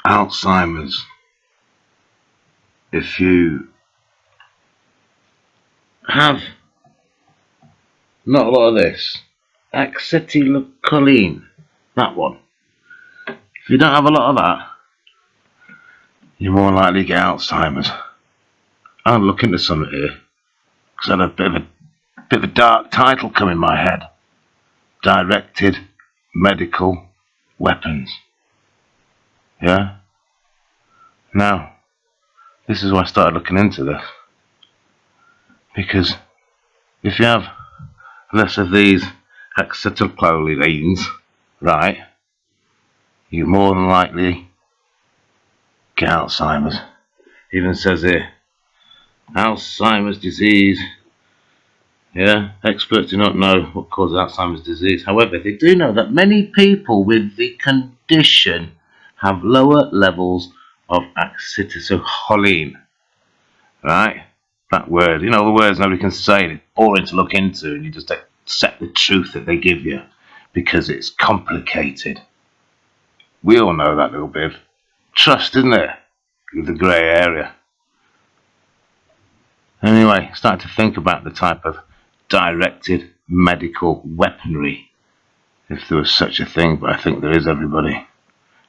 Alzheimer's, if you have not a lot of this, acetylcholine, that one, if you don't have a lot of that, you're more likely to get Alzheimer's. I'm looking into something here, because I had a bit of a dark title come in my head. Directed medical weapons. Yeah? Now, this is why I started looking into this. Because if you have less of these acetylcholines, right, you're more than likely get Alzheimer's. It even says here, Alzheimer's disease. Yeah, experts do not know what causes Alzheimer's disease. However, they do know that many people with the condition have lower levels of acetylcholine. Right? That word, you know, the words nobody can say, and it's boring to look into, and you just accept the truth that they give you because it's complicated. We all know that little bit of trust, isn't it? With the grey area. Anyway, start to think about the type of directed medical weaponry, if there was such a thing, but I think there is, everybody,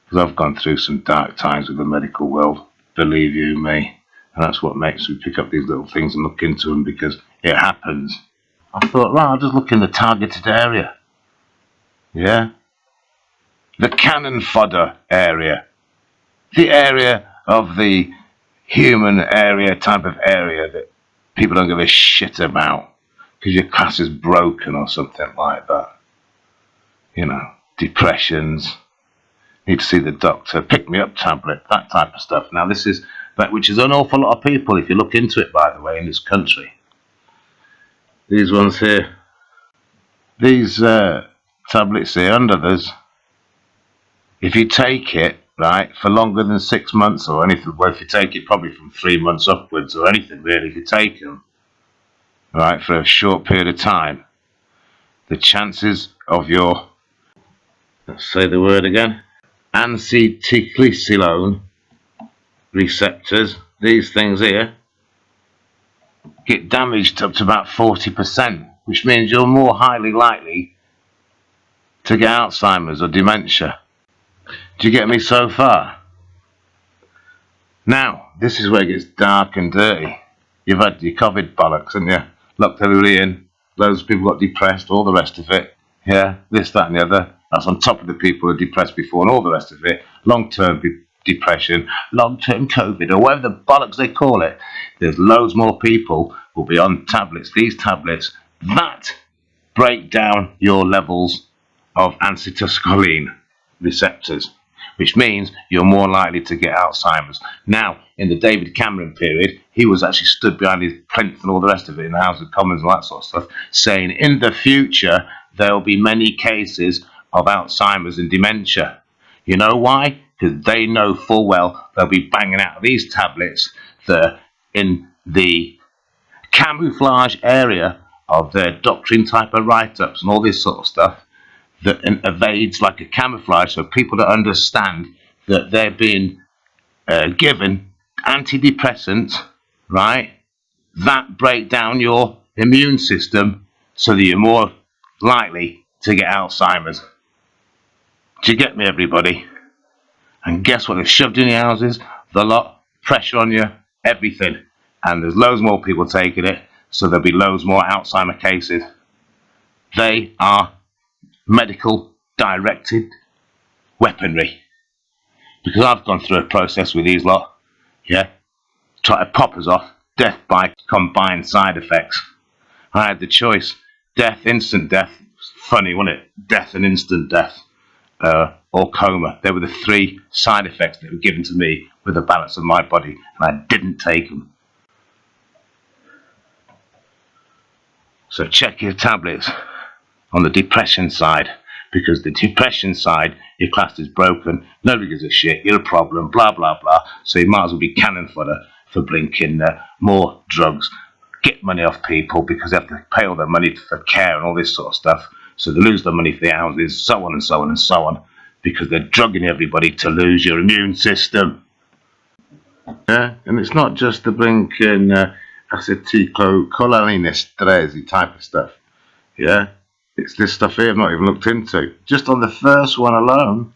because I've gone through some dark times with the medical world, believe you me, and that's what makes me pick up these little things and look into them, because it happens. I thought, right, I'll just look in the targeted area. Yeah, the cannon fodder area, the area of the human area, type of area that people don't give a shit about because your class is broken or something like that. You know, depressions, need to see the doctor, pick me up tablet, that type of stuff. Now this is that which is an awful lot of people, if you look into it, by the way, in this country. These ones here, these tablets here and others, if you take it, right, for longer than 6 months or anything, well, if you take it probably from 3 months upwards or anything really, if you take them, right, for a short period of time, the chances of your, let's say the word again, acetylcholine receptors, these things here, get damaged up to about 40%, which means you're more highly likely to get Alzheimer's or dementia. Do you get me so far? Now, this is where it gets dark and dirty. You've had your COVID bollocks, haven't you? Locked everybody in, loads of people got depressed, all the rest of it. Yeah, this, that and the other. That's on top of the people who are depressed before and all the rest of it. Long-term depression, long-term COVID, or whatever the bollocks they call it. There's loads more people will be on tablets, these tablets, that break down your levels of acetylcholine receptors, which means you're more likely to get Alzheimer's. Now, in the David Cameron period, he was actually stood behind his plinth and all the rest of it in the House of Commons and all that sort of stuff, saying in the future there will be many cases of Alzheimer's and dementia. You know why? Because they know full well they'll be banging out these tablets that are in the camouflage area of their doctrine type of write-ups and all this sort of stuff, that evades like a camouflage, so people don't understand that they're being given antidepressants, right, that break down your immune system so that you're more likely to get Alzheimer's. Do you get me, everybody? And guess what? They're shoved in your houses, the lot, pressure on you, everything. And there's loads more people taking it, so there'll be loads more Alzheimer cases. They are medical directed weaponry. Because I've gone through a process with these lot, yeah, try to pop us off, death by combined side effects. I had the choice, death, instant death, funny, wasn't it? Death and instant death, or coma. They were the three side effects that were given to me with the balance of my body, and I didn't take them. So check your tablets on the depression side, because the depression side, your class is broken, nobody gives a shit, you're a problem, blah blah blah, so you might as well be cannon fodder for blinking more drugs, get money off people because they have to pay all their money for care and all this sort of stuff, so they lose their money for the houses, so on and so on and so on. because they're drugging everybody to lose your immune system. Yeah, and it's not just the blinking acetylcholine esterase type of stuff. Yeah, it's this stuff here I've not even looked into. Just on the first one alone,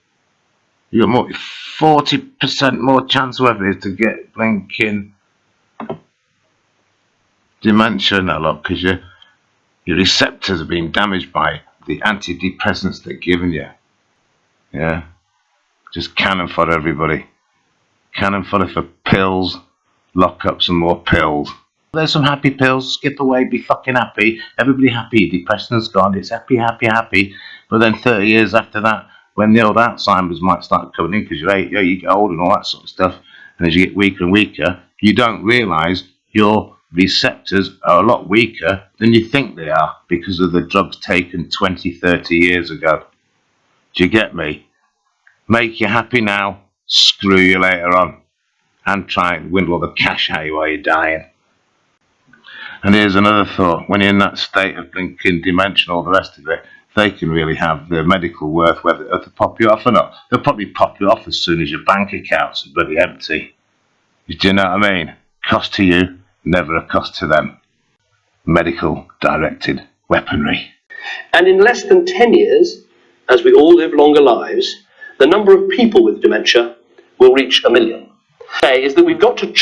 you got more 40% more chance, whatever it is, to get blinking dementia and that lot, because your receptors are being damaged by the antidepressants they're giving you. Yeah, just cannon fodder, everybody. Cannon fodder for pills. Lock up some more pills. There's some happy pills. Skip away, be fucking happy. Everybody happy. Depression's gone. It's happy, happy, happy. But then 30 years after that, when the old Alzheimer's might start coming in, because you get old and all that sort of stuff, and as you get weaker and weaker, you don't realise your receptors are a lot weaker than you think they are because of the drugs taken 20, 30 years ago. Do you get me? Make you happy now, screw you later on, and try and windle all the cash out of you while you're dying. And here's another thought: when you're in that state of blinking dementia and all the rest of it, they can really have the medical worth whether to pop you off or not. They'll probably pop you off as soon as your bank account's bloody empty. Do you know what I mean? Cost to you, never a cost to them. Medical directed weaponry. And in less than 10 years, as we all live longer lives, the number of people with dementia will reach 1 million. Is that we've got to...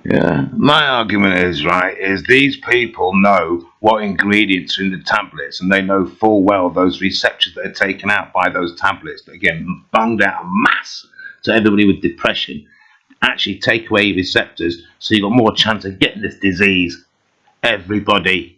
Yeah, my argument is these people know what ingredients are in the tablets, and they know full well those receptors that are taken out by those tablets that are getting bunged out en masse to everybody with depression actually take away your receptors, so you've got more chance of getting this disease. Everybody.